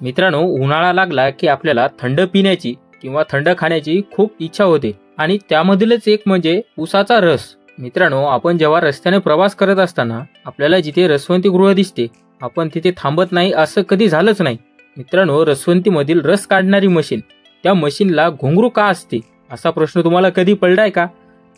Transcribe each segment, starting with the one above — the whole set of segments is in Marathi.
मित्रांनो, उन्हाळा लागला की आपल्याला थंड पिण्याची किंवा थंड खाण्याची खूप इच्छा होते आणि त्यामधीलच एक म्हणजे उसाचा रस। मित्रांनो, आपण जेव्हा रस्त्याने प्रवास करत असताना आपल्याला जिथे रसवंती गृह दिसते आपण तिथे थांबत नाही असं कधी झालंच नाही। मित्रांनो, रसवंती मधील रस काढणारी मशीन, त्या मशीनला घुंगरू का असते असा प्रश्न तुम्हाला कधी पडलाय का?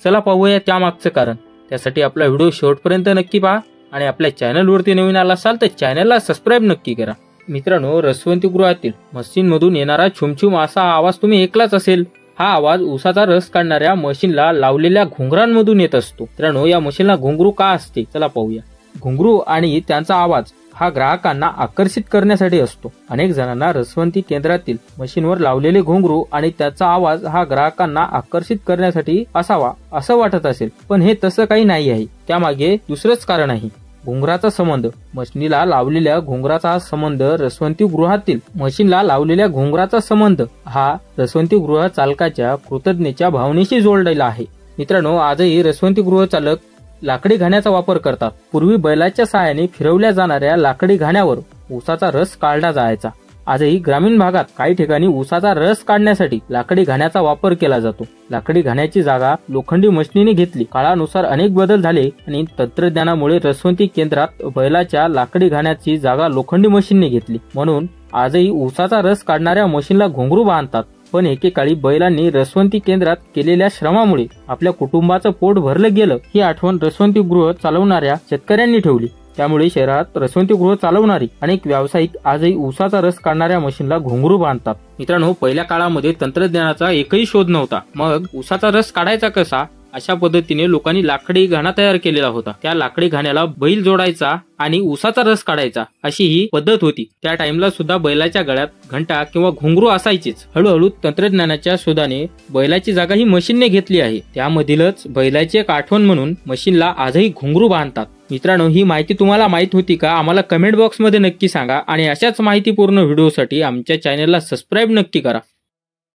चला पाहूया त्यामागचं कारण। त्यासाठी आपला व्हिडिओ शेवटपर्यंत नक्की पहा आणि आपल्या चॅनलवरती नवीन आला असाल तर चॅनलला सबस्क्राईब नक्की करा। मित्रांनो, रसवंती गृहातील मशीनमधून येणारा छुमछुम असा आवाज तुम्ही ऐकलाच असेल। हा आवाज उसाचा रस काढणाऱ्या मशीनला लावलेल्या घुंगरांमधून येत असतो। मित्रांनो, या मशीनला घुंगरू का असते चला पाहूया। घुंगरू आणि त्यांचा आवाज हा ग्राहकांना आकर्षित करण्यासाठी असतो। अनेक जणांना रसवंती केंद्रातील मशीनवर लावलेले घुंगरू आणि त्याचा आवाज हा ग्राहकांना आकर्षित करण्यासाठी असावा असं वाटत असेल, पण हे तसं काही नाही आहे। त्यामागे दुसरंच कारण आहे, घुंगराचा संबंध। मशीनला लावलेल्या घुंगराचा हा संबंध रसवंती गृहातील मशीनला लावलेल्या घुंगराचा संबंध हा रसवंती गृह चालकाच्या कृतज्ञतेच्या भावनेशी जोडलेला आहे। मित्रांनो, आजही रसवंती गृह चालक लाकडी घाण्याचा वापर करतात। पूर्वी बैलाच्या सहाय्याने फिरवल्या जाणाऱ्या लाकडी घाण्यावर उसाचा रस काढला जायचा। आजही ग्रामीण भागात काही ठिकाणी उसाचा रस काढण्यासाठी लाकडी घाण्याचा वापर केला जातो। लाकडी घाण्याची जागा लोखंडी मशिनीने घेतली। काळानुसार अनेक बदल झाले आणि तंत्रज्ञानामुळे रसवंती केंद्रात बैलाच्या लाकडी घाण्याची जागा लोखंडी मशीनने घेतली, म्हणून आजही उसाचा रस काढणाऱ्या मशीनला घुंगरू बांधतात। पण एकेकाळी बैलांनी रसवंती केंद्रात केलेल्या श्रमामुळे आपल्या कुटुंबाचं पोट भरलं गेलं ही आठवण रसवंती गृह चालवणाऱ्या शेतकऱ्यांनी ठेवली। त्यामुळे शहरात रसवंती गृह चालवणारी अनेक व्यावसायिक आजही उसाचा रस काढणाऱ्या मशीनला घुंगरू बांधतात। मित्रांनो, पहिल्या काळामध्ये तंत्रज्ञानाचा एकही शोध नव्हता, मग उसाचा रस काढायचा कसा अशा पद्धतीने लोकांनी लाकडी घाणा तयार केलेला होता। त्या लाकडी घाण्याला बैल जोडायचा आणि उसाचा रस काढायचा अशी ही पद्धत होती। त्या टाइमला सुद्धा बैलाच्या गळ्यात घंटा किंवा घुंगरू असायचेच। हळूहळू तंत्रज्ञानाच्या शोधाने बैलाची जागा ही मशीनने घेतली आहे। त्यामधीलच बैलाची एक आठवण म्हणून मशीनला आजही घुंगरू बांधतात। मित्रांनो, ही माहिती तुम्हाला माहित होती का? आम्हाला कमेंट बॉक्स मध्ये नक्की सांगा आणि अशाच माहितीपूर्ण व्हिडिओसाठी आमच्या चॅनलला सबस्क्राईब नक्की करा।